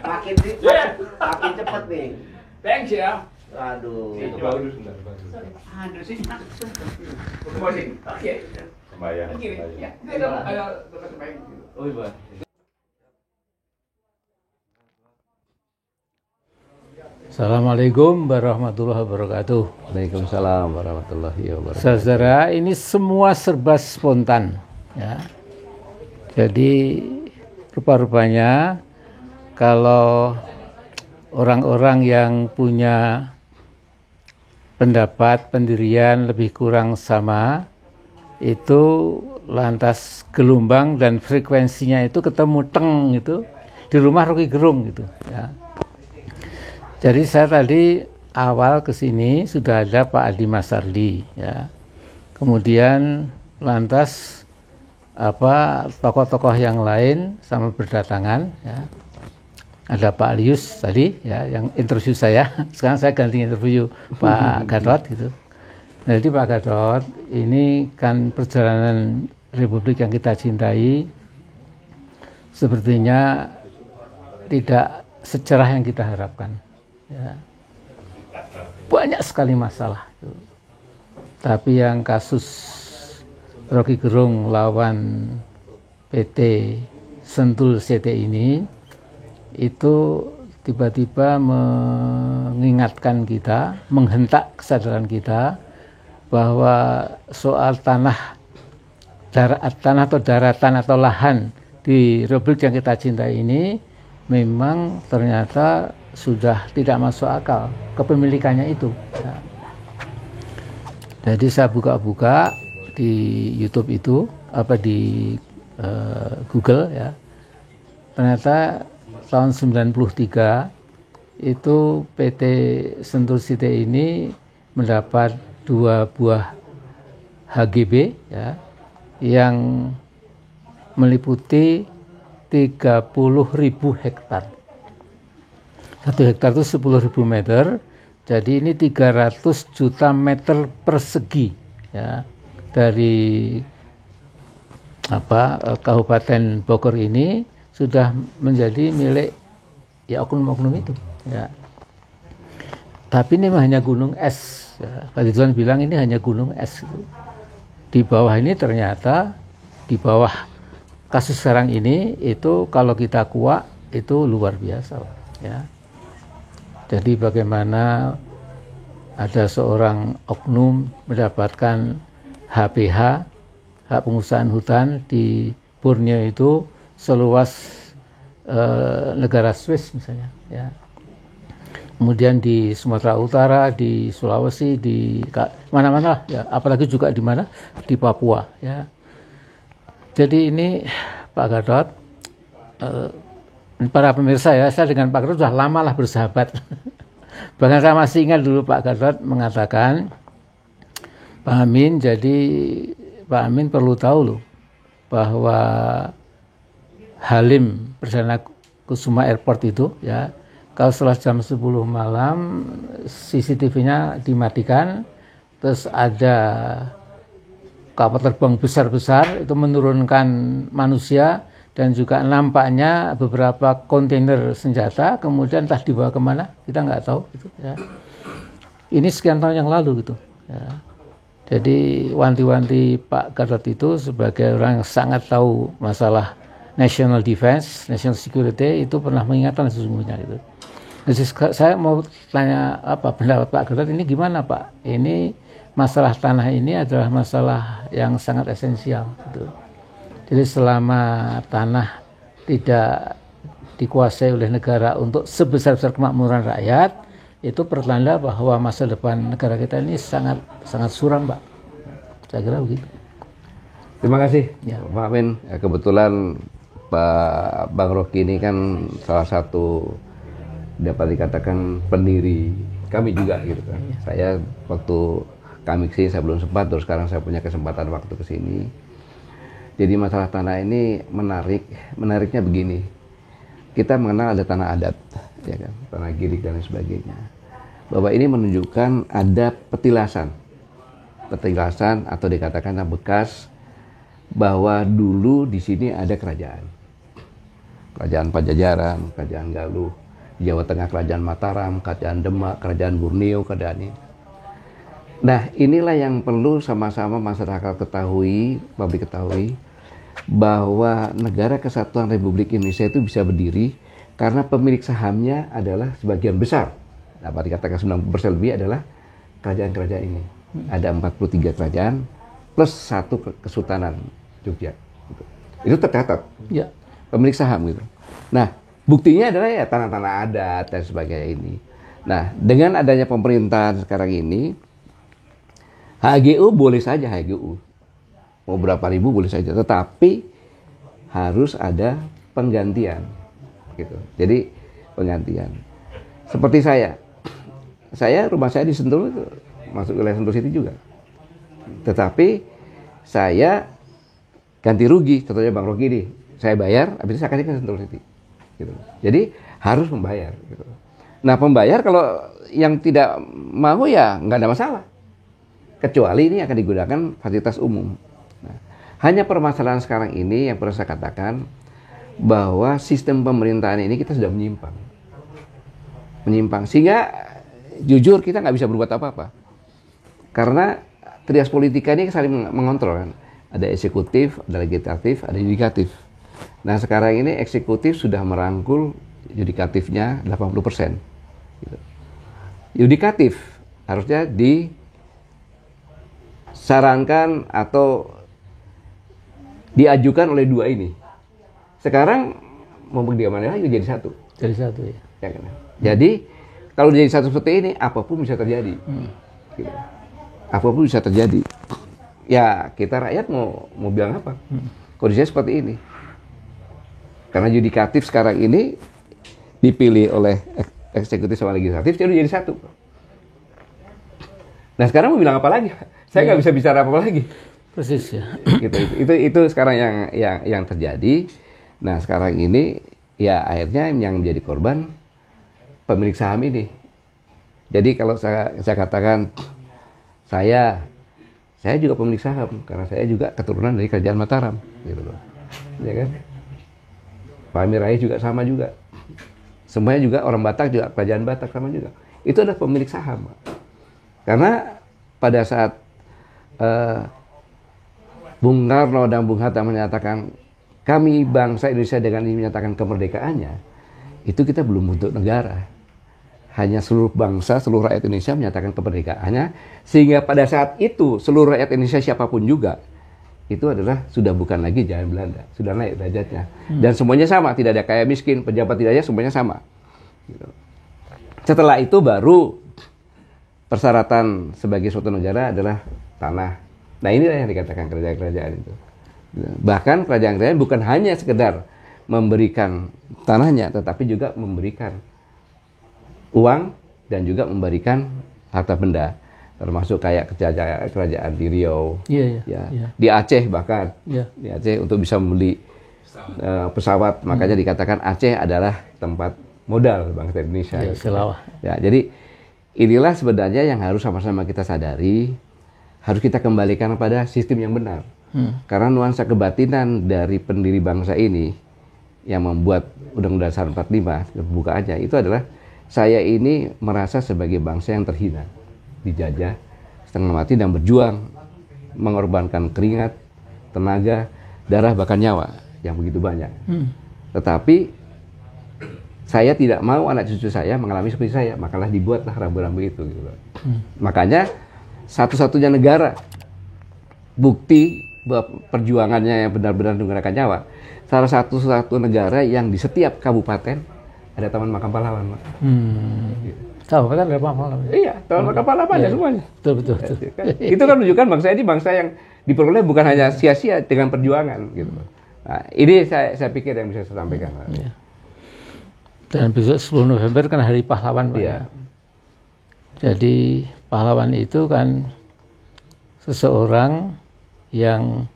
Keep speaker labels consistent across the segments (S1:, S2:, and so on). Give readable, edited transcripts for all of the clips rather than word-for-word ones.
S1: makin makin cepet nih.
S2: Thanks ya.
S1: Aduh.
S2: Aduh sih. Oke.
S3: Bayang.
S2: Ya, ada sembahyang.
S1: Oh iya.
S4: Assalamualaikum warahmatullahi wabarakatuh.
S1: Waalaikumsalam warahmatullahi wabarakatuh.
S4: Saudara, ini semua serba spontan, ya. Jadi rupa-rupanya kalau orang-orang yang punya pendapat pendirian lebih kurang sama, itu lantas gelombang dan frekuensinya itu ketemu teng gitu di rumah Rocky Gerung gitu, ya. Jadi saya tadi awal ke sini sudah ada Pak Adi Masardi, ya. Kemudian lantas tokoh-tokoh yang lain sama berdatangan, ya. Ada Pak Alius tadi, ya, yang interview saya. Sekarang saya ganti interview Pak Gatot gitu. Nah, jadi Pak Gatot, ini kan perjalanan Republik yang kita cintai sepertinya tidak secerah yang kita harapkan. Ya. Banyak sekali masalah. Tapi yang kasus Rocky Gerung lawan PT Sentul CT ini itu tiba-tiba mengingatkan kita, menghentak kesadaran kita bahwa soal tanah atau daratan atau lahan di Republik yang kita cintai ini memang ternyata sudah tidak masuk akal kepemilikannya itu, ya. Jadi saya buka-buka di YouTube itu di Google, ya. Ternyata tahun 93 itu PT Sentul City ini mendapat 2 buah HGB, ya, yang meliputi 30.000 hektar. 1 hektar itu 10.000 meter, jadi ini 300 juta meter persegi, ya, dari Kabupaten Bogor ini sudah menjadi milik ya oknum-oknum itu, ya. Tapi ini hanya gunung es, ya. Pak Ridwan bilang ini hanya gunung es gitu. Di bawah ini ternyata di bawah kasus sekarang ini itu kalau kita kuak itu luar biasa, ya. Jadi bagaimana ada seorang oknum mendapatkan HPH, hak pengusahaan hutan di Borneo itu seluas negara Swiss misalnya, ya. Kemudian di Sumatera Utara, di Sulawesi, di mana-mana, ya, apalagi juga di mana, di Papua, ya. Jadi ini Pak Gatot, para pemirsa, ya, saya dengan Pak Gatot sudah lama lah bersahabat. Bahkan saya masih ingat dulu Pak Gatot mengatakan, Pak Amin, jadi Pak Amin perlu tahu loh bahwa Halim Perdana Kusuma Airport itu, ya, kalau setelah jam 10 malam CCTV-nya dimatikan, terus ada kapal terbang besar-besar itu menurunkan manusia dan juga nampaknya beberapa kontainer senjata, kemudian entah dibawa kemana, kita nggak tahu gitu, ya. Ini sekian tahun yang lalu gitu, ya. Jadi wanti-wanti Pak Gatot itu sebagai orang yang sangat tahu masalah national defense, national security, itu pernah mengingatkan sesungguhnya gitu. Jadi saya mau tanya pendapat Pak Gatot ini gimana, Pak? Ini masalah tanah ini adalah masalah yang sangat esensial gitu. Jadi selama tanah tidak dikuasai oleh negara untuk sebesar-besar kemakmuran rakyat, itu pertanda bahwa masa depan negara kita ini sangat suram, Pak. Saya kira begitu.
S1: Terima kasih,
S4: ya,
S1: Pak Amin. Ya, kebetulan Pak Bang Rocky ini kan salah satu dapat dikatakan pendiri kami juga gitu kan. Ya. Saya waktu kami kesini saya belum sempat, terus sekarang saya punya kesempatan waktu kesini. Jadi masalah tanah ini menariknya begini. Kita mengenal ada tanah adat, ya kan, tanah girik dan lain sebagainya. Bahwa ini menunjukkan ada petilasan atau dikatakan bekas bahwa dulu di sini ada kerajaan. Kerajaan Pajajaran, Kerajaan Galuh, Jawa Tengah Kerajaan Mataram, Kerajaan Demak, Kerajaan Borneo, kerajaan ini. Nah, inilah yang perlu sama-sama masyarakat ketahui, publik ketahui, bahwa Negara Kesatuan Republik Indonesia itu bisa berdiri karena pemilik sahamnya adalah sebagian besar, dapat dikatakan 90% lebih adalah kerajaan-kerajaan ini. Ada 43 kerajaan plus 1 kesultanan Jogja. Itu tercatat.
S4: Ya.
S1: Pemilik saham gitu. Nah, buktinya adalah ya tanah-tanah adat dan sebagainya ini. Nah, dengan adanya pemerintahan sekarang ini, HGU boleh saja HGU. Mau berapa ribu boleh saja, tetapi harus ada penggantian gitu. Jadi penggantian. Seperti rumah saya di Sentul itu masuk wilayah Sentul City juga. Tetapi saya ganti rugi, contohnya Bang Rocky ini, saya bayar, habis itu saya kasih ke Sentul City. Gitu. Jadi harus membayar. Gitu. Nah, pembayar kalau yang tidak mau ya nggak ada masalah. Kecuali ini akan digunakan fasilitas umum. Nah, hanya permasalahan sekarang ini yang perlu saya katakan bahwa sistem pemerintahan ini kita sudah menyimpang. Sehingga jujur kita nggak bisa berbuat apa-apa. Karena trias politika ini saling mengontrol kan. Ada eksekutif, ada legislatif, ada yudikatif. Nah, sekarang ini eksekutif sudah merangkul yudikatifnya 80%. Gitu. Yudikatif harusnya disarankan atau diajukan oleh dua ini. Sekarang mau bagaimana lagi jadi satu.
S4: Jadi satu ya.
S1: Ya kan? Jadi kalau jadi satu seperti ini, apapun bisa terjadi. Gitu. Apapun bisa terjadi. Ya kita rakyat mau bilang apa? Kondisinya seperti ini. Karena yudikatif sekarang ini dipilih oleh eksekutif sama legislatif, jadi satu. Nah, sekarang mau bilang apa lagi? Saya nggak bisa bicara apa lagi.
S4: Persis ya.
S1: Gitu, itu sekarang yang terjadi. Nah, sekarang ini ya akhirnya yang menjadi korban pemilik saham ini. Jadi kalau saya katakan saya juga pemilik saham karena saya juga keturunan dari Kerajaan Mataram, gitu loh. Ya kan? Pak Amir Rais juga sama juga. Semuanya juga orang Batak juga, Kerajaan Batak sama juga. Itu adalah pemilik saham. Karena pada saat Bung Karno dan Bung Hatta menyatakan kami bangsa Indonesia dengan ini menyatakan kemerdekaannya, itu kita belum bentuk negara. Hanya seluruh bangsa, seluruh rakyat Indonesia menyatakan kemerdekaannya, sehingga pada saat itu seluruh rakyat Indonesia siapapun juga itu adalah sudah bukan lagi jajahan Belanda, sudah naik derajatnya. Dan semuanya sama, tidak ada kaya miskin, pejabat tidak ada, semuanya sama. Gitu. Setelah itu baru persyaratan sebagai suatu negara adalah tanah. Nah, inilah yang dikatakan kerajaan-kerajaan itu. Bahkan kerajaan-kerajaan bukan hanya sekedar memberikan tanahnya, tetapi juga memberikan uang dan juga memberikan harta benda, termasuk kayak kerajaan di Riau, di Aceh bahkan, di Aceh untuk bisa membeli pesawat, makanya dikatakan Aceh adalah tempat modal bangsa Indonesia. Ya, jadi inilah sebenarnya yang harus sama-sama kita sadari, harus kita kembalikan pada sistem yang benar. Karena nuansa kebatinan dari pendiri bangsa ini yang membuat Undang-Undang Dasar 45 pembukaannya itu adalah saya ini merasa sebagai bangsa yang terhina, dijajah setengah mati dan berjuang mengorbankan keringat, tenaga, darah bahkan nyawa yang begitu banyak. Tetapi saya tidak mau anak cucu saya mengalami seperti saya, makalah dibuatlah rambu-rambu itu. Gitu. Makanya satu-satunya negara bukti bahwa perjuangannya yang benar-benar menggunakan nyawa, salah satu negara yang di setiap kabupaten ada Taman Makam Pahlawan, Pak.
S4: Kabupaten ada pahlawan.
S1: Iya, Taman Makam Pahlawan ada semuanya.
S4: Betul.
S1: Itu kan menunjukkan bangsa ini bangsa yang diperoleh bukan hanya sia-sia dengan perjuangan, gitu. Nah, ini saya pikir yang bisa saya sampaikan.
S4: Ya. Dan besok 10 November kan Hari Pahlawan, Pak.
S1: Iya.
S4: Jadi pahlawan itu kan seseorang yang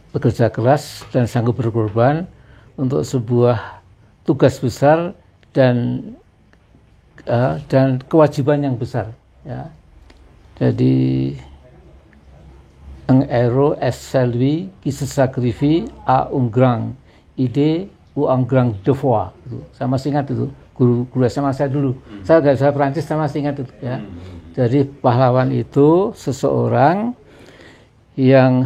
S4: bekerja keras dan sanggup berkorban untuk sebuah tugas besar dan kewajiban yang besar. Ya. Jadi un héros est celui qui se sacrifie à un grand ide Anggrang Defoe itu. Saya masih ingat itu, guru SMA saya dulu. Saya gak bisa Perancis, saya masih ingat itu ya. Jadi pahlawan itu seseorang yang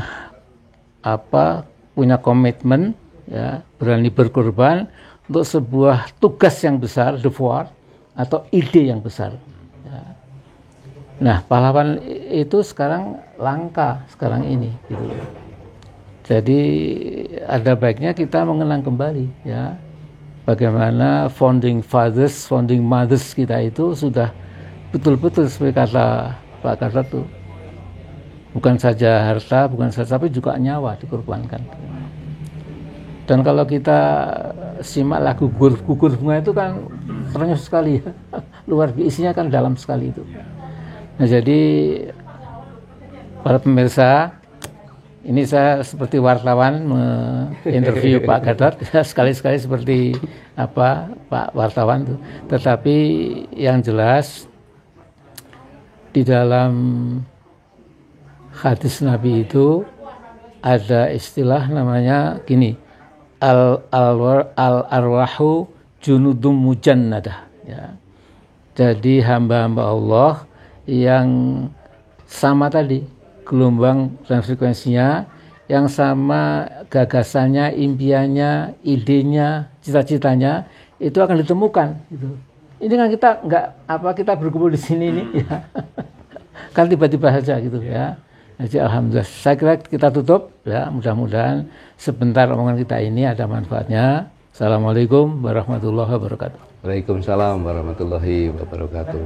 S4: punya komitmen ya, berani berkorban untuk sebuah tugas yang besar, devoir atau ide yang besar. Ya. Nah, pahlawan itu sekarang langka sekarang ini gitu. Jadi ada baiknya kita mengenang kembali ya bagaimana founding fathers, founding mothers kita itu sudah betul-betul seperti kata Pak Gatot itu, bukan saja harta, bukan saja tapi juga nyawa dikorbankan. Dan kalau kita simak lagu Gugur Bunga itu kan ternyata sekali ya, luar biasa, isinya kan dalam sekali itu. Nah jadi para pemirsa, ini saya seperti wartawan menginterview Pak Gatot, sekali-sekali seperti Pak wartawan itu. Tetapi yang jelas di dalam hadis Nabi itu ada istilah namanya gini, al-arwahu junudum mujannadah ya. Jadi hamba-hamba Allah yang sama tadi gelombang dan frekuensinya, yang sama gagasannya, impiannya, idenya, cita-citanya itu akan ditemukan gitu. Ini kan kita kita berkumpul di sini ini ya. Kan tiba-tiba saja gitu ya. Jadi alhamdulillah, saya kira kita tutup ya, mudah-mudahan sebentar omongan kita ini ada manfaatnya. Assalamualaikum warahmatullahi wabarakatuh.
S1: Waalaikumsalam warahmatullahi wabarakatuh.